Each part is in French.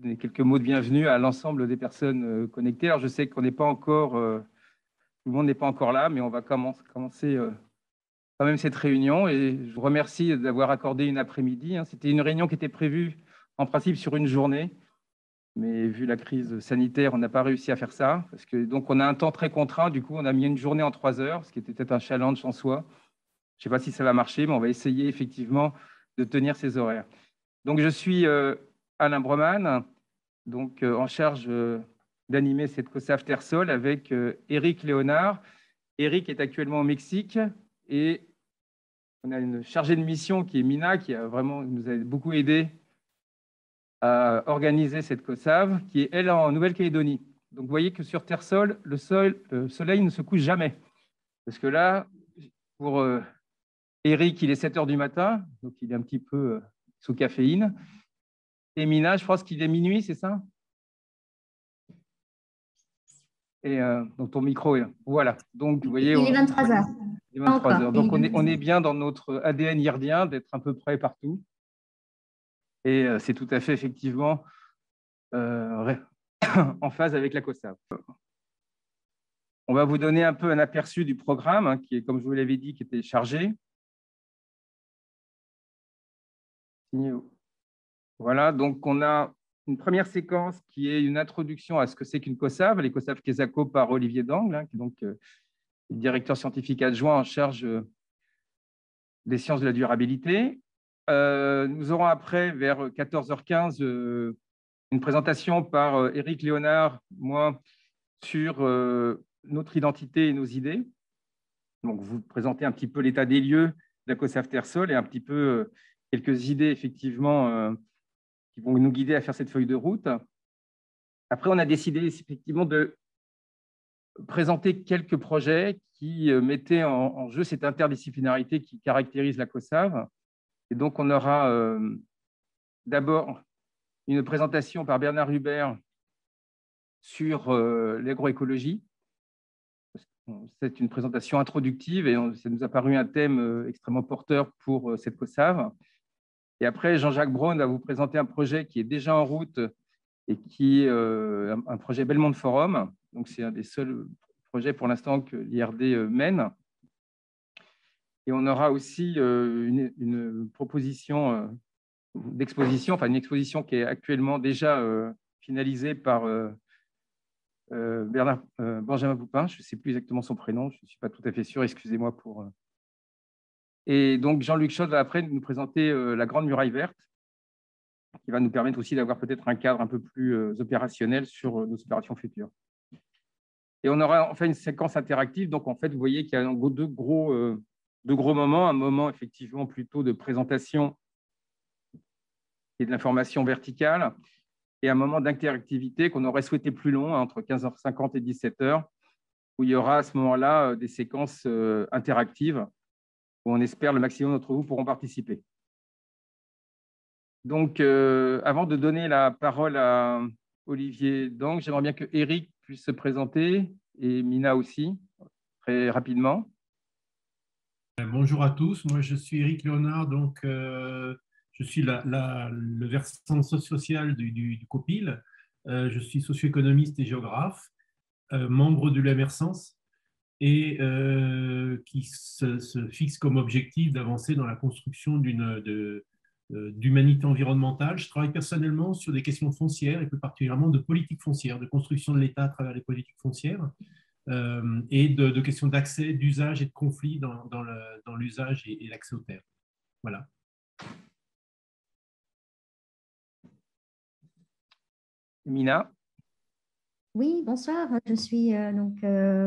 donner quelques mots de bienvenue à l'ensemble des personnes connectées. Alors, je sais qu'on n'est pas encore, tout le monde n'est pas encore là, mais on va commencer quand même cette réunion. Et je vous remercie d'avoir accordé une après-midi. C'était une réunion qui était prévue en principe sur une journée, mais vu la crise sanitaire, on n'a pas réussi à faire ça. Donc, on a un temps très contraint. Du coup, on a mis une journée en 3 heures, ce qui était peut-être un challenge en soi. Je ne sais pas si ça va marcher, mais on va essayer effectivement de tenir ces horaires. Donc, je suis Alain Breman, donc, en charge d'animer cette COSAF Terre-Sol avec Éric Léonard. Éric est actuellement au Mexique et on a une chargée de mission qui est Mina, qui nous a beaucoup aidé à organiser cette COSAF, qui est, elle, en Nouvelle-Calédonie. Donc, vous voyez que sur Terre-Sol, le soleil ne se couche jamais. Parce que là, pour Éric, il est 7 heures du matin, donc il est un petit peu sous caféine. Et Mina, je pense qu'il est minuit, c'est ça? Et donc, ton micro est là. Voilà. Donc, vous voyez, il est 23 heures. Il est 23 heures. Donc, on est bien dans notre ADN irdien d'être à peu près partout. Et c'est tout à fait, effectivement, en phase avec la COSAF. On va vous donner un peu un aperçu du programme, qui est, comme je vous l'avais dit, qui était chargé. Voilà, donc on a une première séquence qui est une introduction à ce que c'est qu'une COSAF, les COSAF Quesaco par Olivier Dangle, qui est donc le directeur scientifique adjoint en charge des sciences de la durabilité. Nous aurons après, vers 14h15, une présentation par Éric Léonard, moi, sur notre identité et nos idées. Donc, vous présentez un petit peu l'état des lieux de la COSAF Terre-Sol et un petit peu quelques idées, effectivement, qui vont nous guider à faire cette feuille de route. Après, on a décidé, effectivement, de présenter quelques projets qui mettaient en jeu cette interdisciplinarité qui caractérise la COSAF. Et donc, on aura d'abord une présentation par Bernard Hubert sur l'agroécologie. C'est une présentation introductive et ça nous a paru un thème extrêmement porteur pour cette COSAF. Et après, Jean-Jacques Braun va vous présenter un projet qui est déjà en route et qui est un projet Belmont Forum. Donc, c'est un des seuls projets pour l'instant que l'IRD mène. Et on aura aussi une proposition d'exposition, enfin une exposition qui est actuellement déjà finalisée par Benjamin Boupin. Je ne sais plus exactement son prénom, je ne suis pas tout à fait sûr, excusez-moi pour… Et donc, Jean-Luc Schott va après nous présenter la Grande Muraille Verte, qui va nous permettre aussi d'avoir peut-être un cadre un peu plus opérationnel sur nos opérations futures. Et on aura enfin une séquence interactive. Donc, en fait, vous voyez qu'il y a deux gros moments. Un moment, effectivement, plutôt de présentation et de l'information verticale, et un moment d'interactivité qu'on aurait souhaité plus long, entre 15h50 et 17h, où il y aura à ce moment-là des séquences interactives, où on espère le maximum d'entre vous pourront participer. Donc, avant de donner la parole à Olivier Dangle, j'aimerais bien que Éric puisse se présenter, et Mina aussi, très rapidement. Bonjour à tous, moi je suis Éric Léonard, donc je suis le versant social du COPIL. Je suis socio-économiste et géographe, membre de l'Emersence et qui se fixe comme objectif d'avancer dans la construction d'humanité environnementale. Je travaille personnellement sur des questions foncières et plus particulièrement de politique foncière, de construction de l'État à travers les politiques foncières. Et de questions d'accès, d'usage et de conflit dans l'usage et l'accès aux terres. Voilà. Mina. Oui, bonsoir. Je suis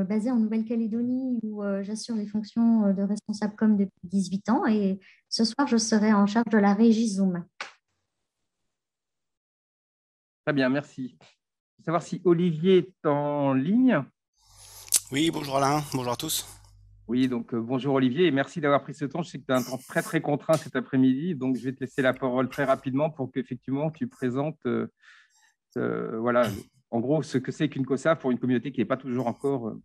basée en Nouvelle-Calédonie où j'assure les fonctions de responsable com depuis 18 ans et ce soir, je serai en charge de la régie Zoom. Très bien, merci. Je veux savoir si Olivier est en ligne. Oui, bonjour Alain, bonjour à tous. Oui, donc bonjour Olivier et merci d'avoir pris ce temps. Je sais que tu as un temps très très contraint cet après-midi, donc je vais te laisser la parole très rapidement pour qu'effectivement tu présentes voilà, en gros ce que c'est qu'une COSAF pour une communauté qui n'est pas toujours encore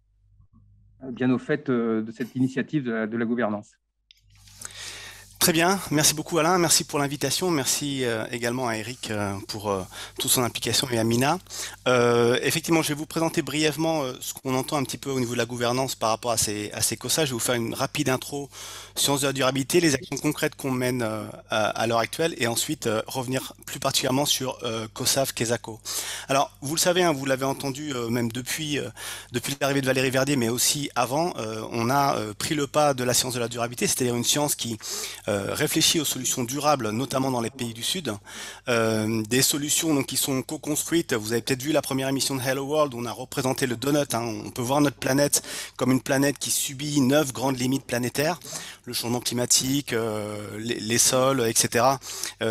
bien au fait de cette initiative de la gouvernance. Très bien, merci beaucoup Alain, merci pour l'invitation, merci également à Eric pour toute son implication et à Mina. Effectivement, je vais vous présenter brièvement ce qu'on entend un petit peu au niveau de la gouvernance par rapport à ces COSA. Je vais vous faire une rapide intro sciences de la durabilité, les actions concrètes qu'on mène à l'heure actuelle et ensuite revenir plus particulièrement sur COSAF, KESACO. Alors, vous le savez, hein, vous l'avez entendu même depuis l'arrivée de Valérie Verdier, mais aussi avant, on a pris le pas de la science de la durabilité, c'est-à-dire une science qui réfléchit aux solutions durables, notamment dans les pays du Sud, des solutions donc, qui sont co-construites. Vous avez peut-être vu la première émission de Hello World, où on a représenté le donut. Hein. On peut voir notre planète comme une planète qui subit 9 grandes limites planétaires, le changement climatique, les sols, etc.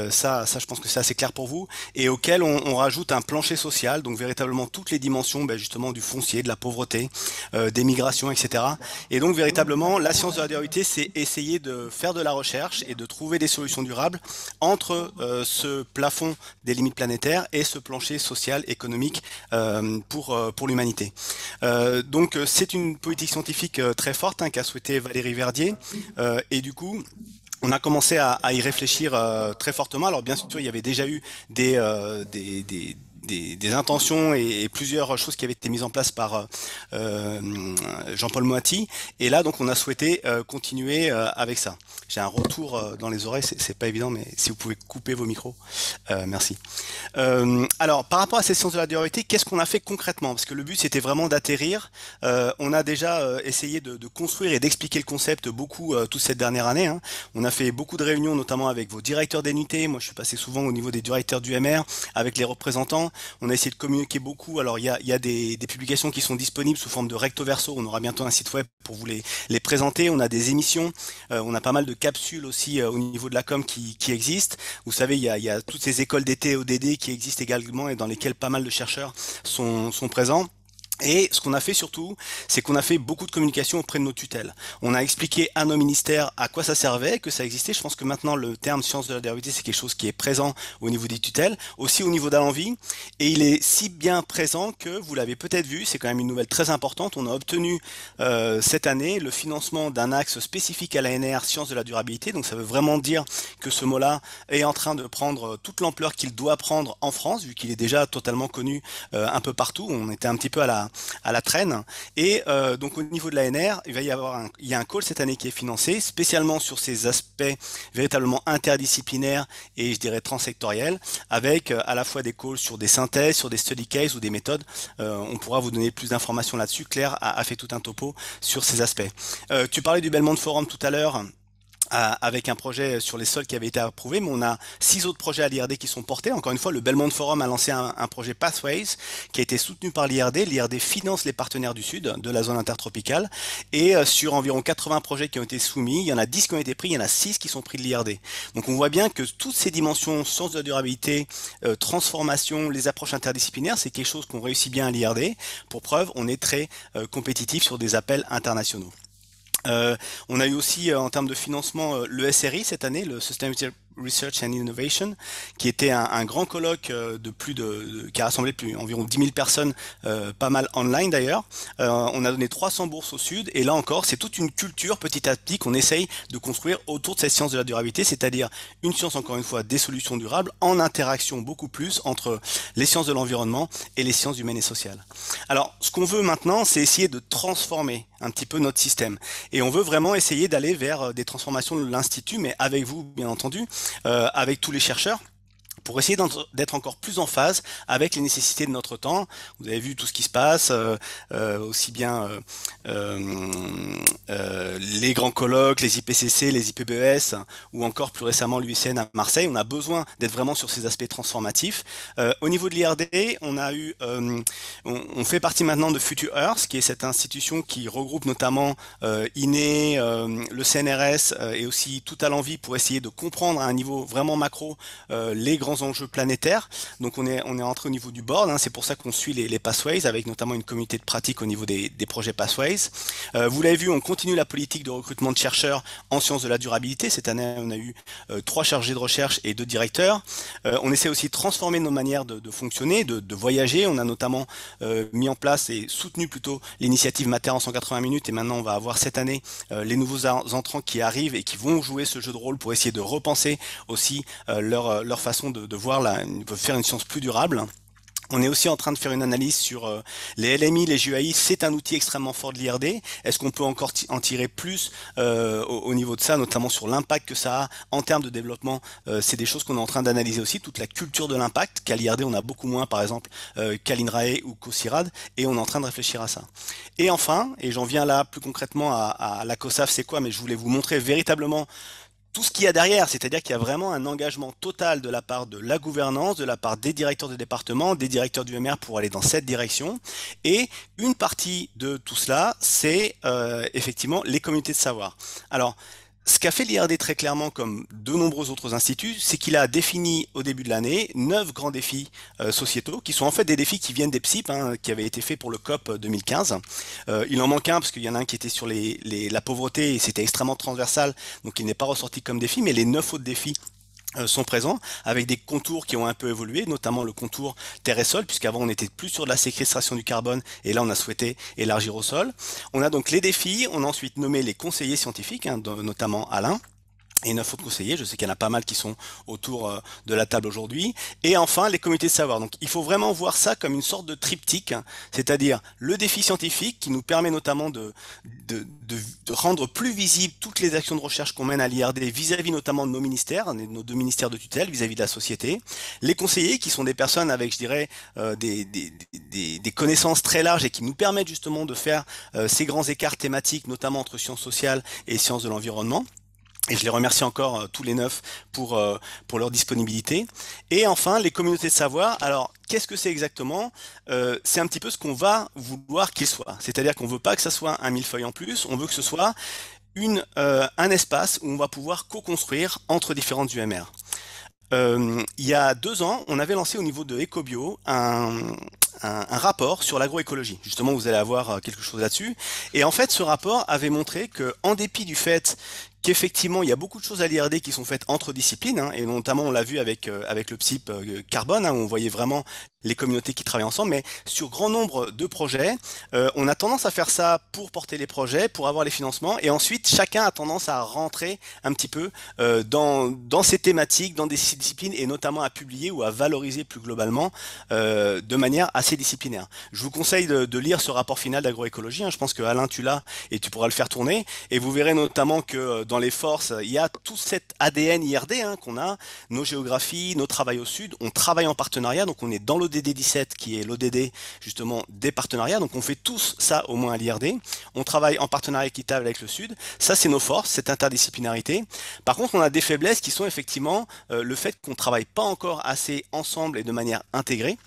Ça, je pense que c'est assez clair pour vous, et auquel on rajoute un plancher social, donc véritablement toutes les dimensions, justement du foncier, de la pauvreté, des migrations, etc. Et donc véritablement, la science de la durabilité, c'est essayer de faire de la recherche et de trouver des solutions durables entre ce plafond des limites planétaires et ce plancher social, économique pour l'humanité. Donc c'est une politique scientifique très forte hein, qu'a souhaité Valérie Verdier, et du coup, on a commencé à y réfléchir très fortement. Alors bien sûr, il y avait déjà eu des intentions et plusieurs choses qui avaient été mises en place par Jean-Paul Moati. Et là, donc, on a souhaité continuer avec ça. J'ai un retour dans les oreilles, c'est pas évident, mais si vous pouvez couper vos micros, merci. Alors, par rapport à ces sciences de la durabilité, qu'est-ce qu'on a fait concrètement? Parce que le but, c'était vraiment d'atterrir. On a déjà essayé de construire et d'expliquer le concept beaucoup toute cette dernière année. Hein. On a fait beaucoup de réunions, notamment avec vos directeurs d'unité. Moi, je suis passé souvent au niveau des directeurs du MR, avec les représentants. On a essayé de communiquer beaucoup. Alors, il y a des publications qui sont disponibles sous forme de recto verso. On aura bientôt un site web pour vous les présenter. On a des émissions. On a pas mal de capsules aussi au niveau de la com qui existent. Vous savez, il y a toutes ces écoles d'été ODD qui existent également et dans lesquelles pas mal de chercheurs sont présents. Et ce qu'on a fait surtout, c'est qu'on a fait beaucoup de communication auprès de nos tutelles. On a expliqué à nos ministères à quoi ça servait, que ça existait. Je pense que maintenant, le terme science de la durabilité, c'est quelque chose qui est présent au niveau des tutelles, aussi au niveau d'Alenvie. Et il est si bien présent que, vous l'avez peut-être vu, c'est quand même une nouvelle très importante. On a obtenu cette année le financement d'un axe spécifique à l'ANR, science de la durabilité. Donc ça veut vraiment dire que ce mot-là est en train de prendre toute l'ampleur qu'il doit prendre en France, vu qu'il est déjà totalement connu un peu partout. On était un petit peu à la traîne. Et donc au niveau de l'ANR, il y a un call cette année qui est financé spécialement sur ces aspects véritablement interdisciplinaires et je dirais transsectoriels, avec à la fois des calls sur des synthèses, sur des study cases ou des méthodes. On pourra vous donner plus d'informations là-dessus. Claire a fait tout un topo sur ces aspects. Tu parlais du Belmont Forum tout à l'heure, avec un projet sur les sols qui avait été approuvé, mais on a 6 autres projets à l'IRD qui sont portés. Encore une fois, le Belmont Forum a lancé un projet Pathways qui a été soutenu par l'IRD. L'IRD finance les partenaires du Sud de la zone intertropicale et sur environ 80 projets qui ont été soumis, il y en a 10 qui ont été pris, il y en a 6 qui sont pris de l'IRD. Donc on voit bien que toutes ces dimensions, sciences de la durabilité, transformation, les approches interdisciplinaires, c'est quelque chose qu'on réussit bien à l'IRD. Pour preuve, on est très compétitif sur des appels internationaux. On a eu aussi en termes de financement le SRI cette année, le Sustainability Research and Innovation, qui était un grand colloque qui a rassemblé environ 10 000 personnes, pas mal online d'ailleurs. On a donné 300 bourses au Sud, et là encore, c'est toute une culture petit à petit qu'on essaye de construire autour de cette science de la durabilité, c'est-à-dire une science, encore une fois, des solutions durables, en interaction beaucoup plus entre les sciences de l'environnement et les sciences humaines et sociales. Alors, ce qu'on veut maintenant, c'est essayer de transformer un petit peu notre système. Et on veut vraiment essayer d'aller vers des transformations de l'Institut, mais avec vous, bien entendu, avec tous les chercheurs, pour essayer d'être encore plus en phase avec les nécessités de notre temps. Vous avez vu tout ce qui se passe, aussi bien les grands colloques, les IPCC, les IPBES, ou encore plus récemment l'UICN à Marseille. On a besoin d'être vraiment sur ces aspects transformatifs. Au niveau de l'IRD, on fait partie maintenant de Future Earth, qui est cette institution qui regroupe notamment INE, le CNRS et aussi tout à l'envie pour essayer de comprendre à un niveau vraiment macro les grands grands enjeux planétaires. Donc on est entré au niveau du board, hein, c'est pour ça qu'on suit les Pathways, avec notamment une communauté de pratique au niveau des projets Pathways. Vous l'avez vu, on continue la politique de recrutement de chercheurs en sciences de la durabilité. Cette année, on a eu 3 chargés de recherche et 2 directeurs. On essaie aussi de transformer nos manières de fonctionner, de voyager. On a notamment mis en place et soutenu plutôt l'initiative Mater en 180 minutes, et maintenant on va avoir cette année les nouveaux entrants qui arrivent et qui vont jouer ce jeu de rôle pour essayer de repenser aussi leur façon de voir faire une science plus durable. On est aussi en train de faire une analyse sur les LMI, les GUAI. C'est un outil extrêmement fort de l'IRD. Est-ce qu'on peut encore en tirer plus au niveau de ça, notamment sur l'impact que ça a en termes de développement? C'est des choses qu'on est en train d'analyser aussi, toute la culture de l'impact. Qu'à l'IRD, on a beaucoup moins, par exemple, qu'à l'INRAE ou qu'au CIRAD, et on est en train de réfléchir à ça. Et enfin, et j'en viens là plus concrètement à la COSAF, c'est quoi? Mais je voulais vous montrer véritablement tout ce qu'il y a derrière, c'est-à-dire qu'il y a vraiment un engagement total de la part de la gouvernance, de la part des directeurs de département, des directeurs du MR pour aller dans cette direction. Et une partie de tout cela, c'est effectivement les communautés de savoir. Alors, ce qu'a fait l'IRD très clairement, comme de nombreux autres instituts, c'est qu'il a défini au début de l'année 9 grands défis sociétaux, qui sont en fait des défis qui viennent des PSIP, hein, qui avaient été faits pour le COP 2015. Il en manque un, parce qu'il y en a un qui était sur la pauvreté, et c'était extrêmement transversal, donc il n'est pas ressorti comme défi, mais les 9 autres défis sont présents, avec des contours qui ont un peu évolué, notamment le contour terre et sol, puisqu'avant on était plus sur de la séquestration du carbone, et là on a souhaité élargir au sol. On a donc les défis, on a ensuite nommé les conseillers scientifiques, hein, notamment Alain, et 9 autres conseillers, je sais qu'il y en a pas mal qui sont autour de la table aujourd'hui. Et enfin, les comités de savoir. Donc il faut vraiment voir ça comme une sorte de triptyque, hein, c'est-à-dire le défi scientifique qui nous permet notamment de rendre plus visibles toutes les actions de recherche qu'on mène à l'IRD vis-à-vis notamment de nos ministères, de nos 2 ministères de tutelle, vis-à-vis de la société. Les conseillers qui sont des personnes avec, je dirais, des connaissances très larges et qui nous permettent justement de faire ces grands écarts thématiques, notamment entre sciences sociales et sciences de l'environnement. Et je les remercie encore tous les 9 pour leur disponibilité. Et enfin, les communautés de savoir. Alors, qu'est-ce que c'est exactement? C'est un petit peu ce qu'on va vouloir qu'il soit. C'est-à-dire qu'on veut pas que ça soit un millefeuille en plus, on veut que ce soit un espace où on va pouvoir co-construire entre différentes UMR. Il y a 2 ans, on avait lancé au niveau de Ecobio un rapport sur l'agroécologie. Justement, vous allez avoir quelque chose là-dessus. Et en fait, ce rapport avait montré que, en dépit du fait qu'effectivement, il y a beaucoup de choses à l'IRD qui sont faites entre disciplines, hein, et notamment on l'a vu avec le PSIP carbone, hein, où on voyait vraiment les communautés qui travaillent ensemble, mais sur grand nombre de projets, on a tendance à faire ça pour porter les projets, pour avoir les financements, et ensuite chacun a tendance à rentrer un petit peu dans ces thématiques, dans des disciplines, et notamment à publier ou à valoriser plus globalement de manière assez disciplinaire. Je vous conseille de lire ce rapport final d'agroécologie, hein, je pense que Alain tu l'as et tu pourras le faire tourner, et vous verrez notamment que dans les forces, il y a tout cet ADN IRD hein, qu'on a, nos géographies, nos travails au sud, on travaille en partenariat, donc on est dans l'ODD 17 qui est l'ODD justement des partenariats, donc on fait tous ça au moins à l'IRD, on travaille en partenariat équitable avec le sud, ça c'est nos forces, cette interdisciplinarité. Par contre on a des faiblesses qui sont effectivement le fait qu'on travaille pas encore assez ensemble et de manière intégrée.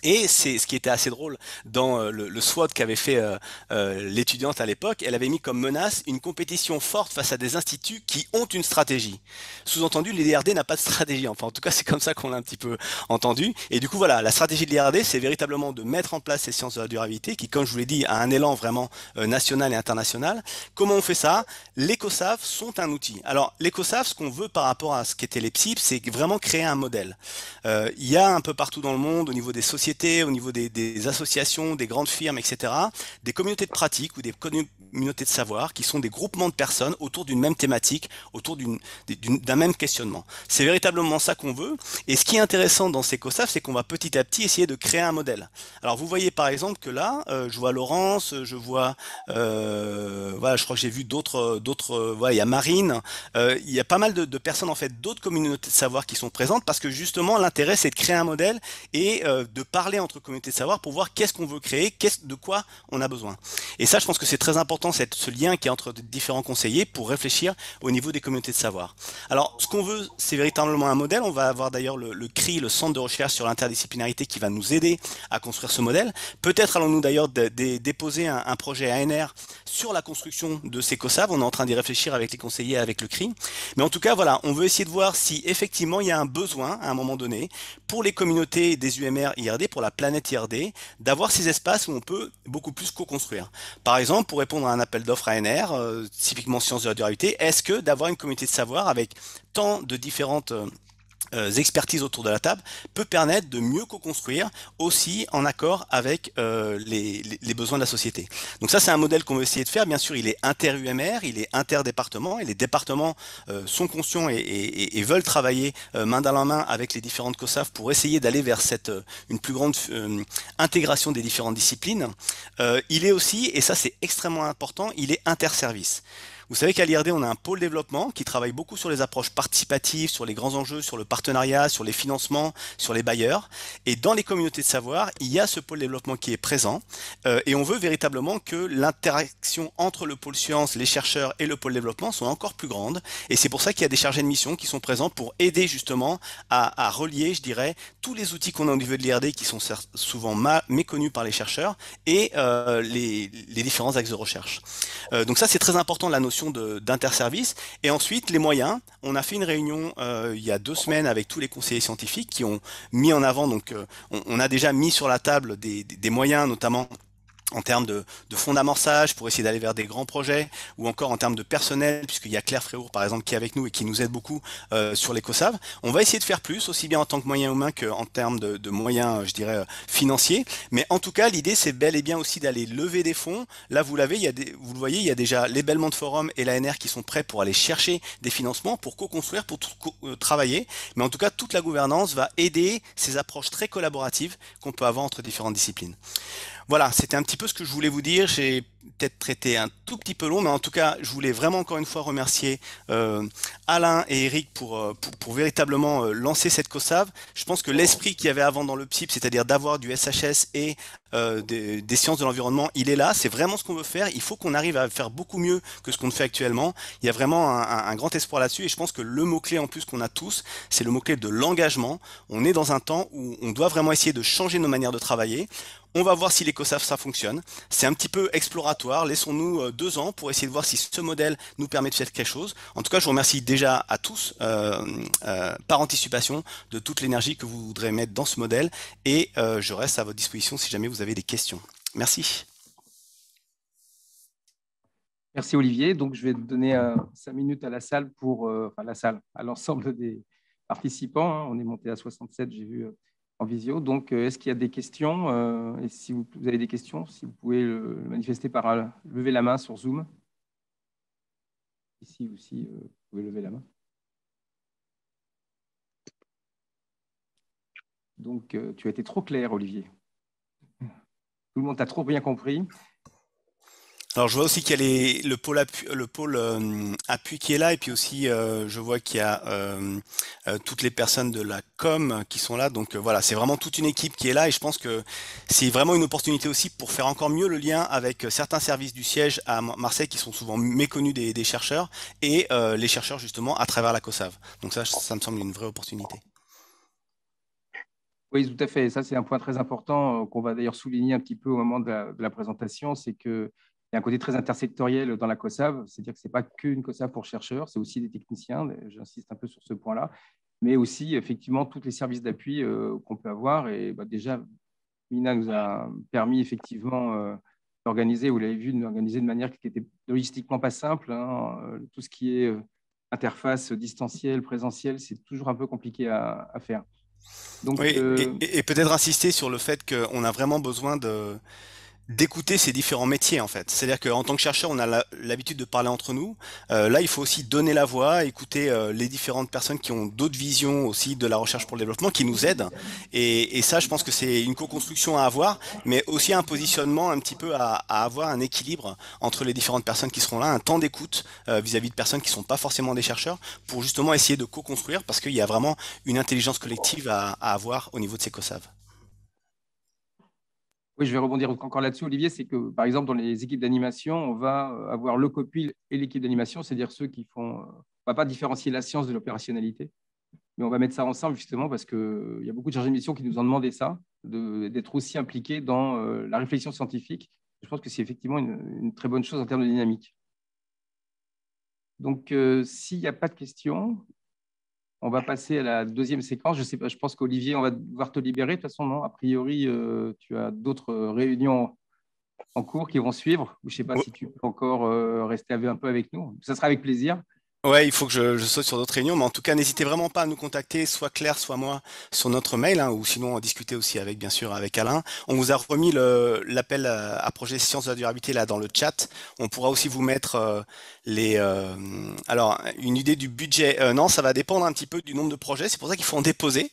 Et c'est ce qui était assez drôle dans le SWOT qu'avait fait l'étudiante à l'époque. Elle avait mis comme menace une compétition forte face à des instituts qui ont une stratégie. Sous-entendu, l'IRD n'a pas de stratégie. Enfin, en tout cas, c'est comme ça qu'on l'a un petit peu entendu. Et du coup, voilà, la stratégie de l'IRD, c'est véritablement de mettre en place ces sciences de la durabilité qui, comme je vous l'ai dit, a un élan vraiment national et international. Comment on fait ça? Les COSAF sont un outil. Alors, les COSAF, ce qu'on veut par rapport à ce qu'étaient les PSIP, c'est vraiment créer un modèle. Il y a un peu partout dans le monde, au niveau des sociétés, au niveau des associations, des grandes firmes, etc., des communautés de pratique ou des communautés de savoir qui sont des groupements de personnes autour d'une même thématique, autour d'un même questionnement. C'est véritablement ça qu'on veut. Et ce qui est intéressant dans ces COSAF, c'est qu'on va petit à petit essayer de créer un modèle. Alors vous voyez par exemple que là, je vois Laurence, je vois, voilà, je crois que j'ai vu d'autres, voilà, il y a Marine, il y a pas mal de personnes en fait, d'autres communautés de savoir qui sont présentes parce que justement l'intérêt c'est de créer un modèle et de parler parler entre communautés de savoir pour voir qu'est-ce qu'on veut créer, de quoi on a besoin. Et ça, je pense que c'est très important, ce lien qui est entre différents conseillers pour réfléchir au niveau des communautés de savoir. Alors, ce qu'on veut, c'est véritablement un modèle. On va avoir d'ailleurs le CRI, le Centre de recherche sur l'interdisciplinarité, qui va nous aider à construire ce modèle. Peut-être allons-nous d'ailleurs déposer un projet ANR sur la construction de ces COSAV. On est en train d'y réfléchir avec les conseillers, avec le CRI. Mais en tout cas, voilà, on veut essayer de voir si effectivement il y a un besoin à un moment donné pour les communautés des UMR IRD, pour la planète IRD, d'avoir ces espaces où on peut beaucoup plus co-construire. Par exemple, pour répondre à un appel d'offres ANR, typiquement sciences de la durabilité, est-ce que d'avoir une communauté de savoir avec tant de différentes expertises autour de la table peut permettre de mieux co-construire aussi en accord avec les besoins de la société. Donc ça, c'est un modèle qu'on veut essayer de faire. Bien sûr, il est inter-UMR, il est interdépartement, et les départements sont conscients et veulent travailler main dans la main avec les différentes COSAF pour essayer d'aller vers une plus grande intégration des différentes disciplines. Il est aussi, et ça c'est extrêmement important, il est interservice. Vous savez qu'à l'IRD, on a un pôle développement qui travaille beaucoup sur les approches participatives, sur les grands enjeux, sur le partenariat, sur les financements, sur les bailleurs. Et dans les communautés de savoir, il y a ce pôle développement qui est présent. Et on veut véritablement que l'interaction entre le pôle sciences, les chercheurs et le pôle développement soit encore plus grande. Et c'est pour ça qu'il y a des chargés de mission qui sont présents pour aider justement à relier, je dirais, tous les outils qu'on a au niveau de l'IRD qui sont souvent méconnus par les chercheurs et les différents axes de recherche. Donc ça, c'est très important, la notion d'interservice. Et ensuite, les moyens. On a fait une réunion il y a 2 semaines avec tous les conseillers scientifiques qui ont mis en avant, donc on a déjà mis sur la table des moyens, notamment en termes de fonds d'amorçage pour essayer d'aller vers des grands projets, ou encore en termes de personnel, puisqu'il y a Claire Fréour par exemple qui est avec nous et qui nous aide beaucoup sur les COSAV. On va essayer de faire plus, aussi bien en tant que moyens humains qu'en termes de moyens, je dirais, financiers. Mais en tout cas, l'idée c'est bel et bien aussi d'aller lever des fonds. Là, vous le voyez, il y a déjà les Belmont Forum et l'ANR qui sont prêts pour aller chercher des financements, pour co-construire, pour travailler. Mais en tout cas, toute la gouvernance va aider ces approches très collaboratives qu'on peut avoir entre différentes disciplines. Voilà, c'était un petit peu ce que je voulais vous dire. J'ai peut-être traité un tout petit peu long, mais en tout cas, je voulais vraiment encore une fois remercier Alain et Eric pour véritablement lancer cette COSAV. Je pense que l'esprit qu'il y avait avant dans le PSIP, c'est-à-dire d'avoir du SHS et des sciences de l'environnement, il est là. C'est vraiment ce qu'on veut faire. Il faut qu'on arrive à faire beaucoup mieux que ce qu'on fait actuellement. Il y a vraiment un grand espoir là-dessus, et je pense que le mot-clé en plus qu'on a tous, c'est le mot-clé de l'engagement. On est dans un temps où on doit vraiment essayer de changer nos manières de travailler. On va voir si les COSAF ça fonctionne. C'est un petit peu exploratoire. Laissons-nous 2 ans pour essayer de voir si ce modèle nous permet de faire quelque chose. En tout cas, je vous remercie déjà à tous par anticipation de toute l'énergie que vous voudrez mettre dans ce modèle, et je reste à votre disposition si jamais vous avez des questions. Merci. Merci Olivier. Donc je vais donner 5 minutes à la salle à l'ensemble des participants. Hein. On est monté à 67, j'ai vu en visio. Donc, est-ce qu'il y a des questions? Et si vous avez des questions, si vous pouvez le manifester par lever la main sur Zoom. Ici aussi, vous pouvez lever la main. Donc, tu as été trop clair, Olivier. Tout le monde t'a trop bien compris. Alors je vois aussi qu'il y a le pôle appui qui est là, et puis aussi je vois qu'il y a toutes les personnes de la com qui sont là. Donc voilà, c'est vraiment toute une équipe qui est là, et je pense que c'est vraiment une opportunité aussi pour faire encore mieux le lien avec certains services du siège à Marseille qui sont souvent méconnus des chercheurs, et les chercheurs justement à travers la COSAV. Donc ça me semble une vraie opportunité. Oui, tout à fait. Ça, c'est un point très important qu'on va d'ailleurs souligner un petit peu au moment de la présentation, c'est que il y a un côté très intersectoriel dans la COSAV, c'est-à-dire que ce n'est pas qu'une COSAV pour chercheurs, c'est aussi des techniciens, j'insiste un peu sur ce point-là, mais aussi effectivement tous les services d'appui qu'on peut avoir. Et déjà, Mina nous a permis effectivement d'organiser, vous l'avez vu, d'organiser de manière qui était logistiquement pas simple. Hein, tout ce qui est interface distancielle, présentielle, c'est toujours un peu compliqué à faire. Donc, oui, et peut-être insister sur le fait qu'on a vraiment besoin d'écouter ces différents métiers en fait. C'est-à-dire qu'en tant que chercheur, on a l'habitude de parler entre nous. Là, il faut aussi donner la voix, écouter les différentes personnes qui ont d'autres visions aussi de la recherche pour le développement, qui nous aident. Et ça, je pense que c'est une co-construction à avoir, mais aussi un positionnement un petit peu à avoir un équilibre entre les différentes personnes qui seront là, un temps d'écoute vis-à-vis de personnes qui ne sont pas forcément des chercheurs, pour justement essayer de co-construire, parce qu'il y a vraiment une intelligence collective à avoir au niveau de ces COSAV. Oui, je vais rebondir encore là-dessus, Olivier. C'est que, par exemple, dans les équipes d'animation, on va avoir le copil et l'équipe d'animation, c'est-à-dire ceux qui font. On ne va pas différencier la science de l'opérationnalité, mais on va mettre ça ensemble justement parce qu'il y a beaucoup de chargés de mission qui nous ont demandé ça, d'être aussi impliqués dans la réflexion scientifique. Je pense que c'est effectivement une très bonne chose en termes de dynamique. Donc, s'il n'y a pas de questions, on va passer à la deuxième séquence. Je sais pas, je pense qu'Olivier, on va devoir te libérer de toute façon, non? A priori, tu as d'autres réunions en cours qui vont suivre. Je ne sais pas si tu peux encore rester un peu avec nous. Ça sera avec plaisir. Ouais, il faut que je saute sur d'autres réunions, mais en tout cas, n'hésitez vraiment pas à nous contacter, soit Claire, soit moi, sur notre mail, hein, ou sinon en discuter aussi avec, bien sûr, avec Alain. On vous a remis l'appel à projet Sciences de la durabilité là dans le chat. On pourra aussi vous mettre alors une idée du budget. Non, ça va dépendre un petit peu du nombre de projets. C'est pour ça qu'il faut en déposer.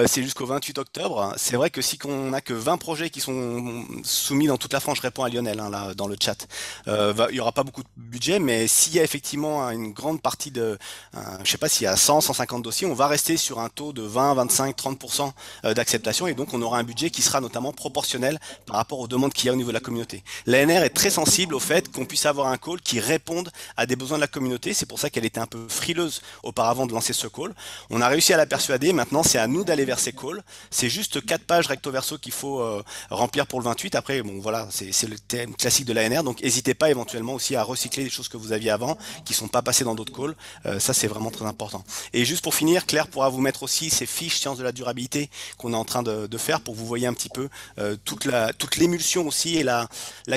C'est jusqu'au 28 octobre. C'est vrai que si on n'a que 20 projets qui sont soumis dans toute la France, je réponds à Lionel hein, là dans le chat. Il y aura pas beaucoup de budget, mais s'il y a effectivement une grande partie de, je sais pas s'il y a 100, 150 dossiers, on va rester sur un taux de 20, 25, 30% d'acceptation et donc on aura un budget qui sera notamment proportionnel par rapport aux demandes qu'il y a au niveau de la communauté. L'ANR est très sensible au fait qu'on puisse avoir un call qui réponde à des besoins de la communauté. C'est pour ça qu'elle était un peu frileuse auparavant de lancer ce call. On a réussi à la persuader. Maintenant, c'est à nous d'aller vers ces calls. C'est juste 4 pages recto verso qu'il faut remplir pour le 28. Après, bon voilà, c'est le thème classique de l'ANR. Donc, n'hésitez pas éventuellement aussi à recycler les choses que vous aviez avant, qui sont pas passées dans d'autres calls. Ça, c'est vraiment très important. Et juste pour finir, Claire pourra vous mettre aussi ces fiches sciences de la durabilité qu'on est en train de faire pour que vous voyez un petit peu toute l'émulsion aussi et la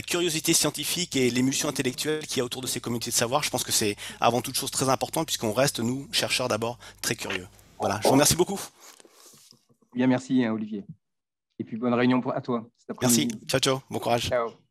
curiosité scientifique et l'émulsion intellectuelle qu'il y a autour de ces communautés de savoir. Je pense que c'est avant toute chose très importante puisqu'on reste, nous, chercheurs d'abord, très curieux. Voilà, je vous remercie beaucoup. Bien, merci Olivier. Et puis bonne réunion à toi cet après-midi. Merci, ciao, ciao, bon courage. Ciao.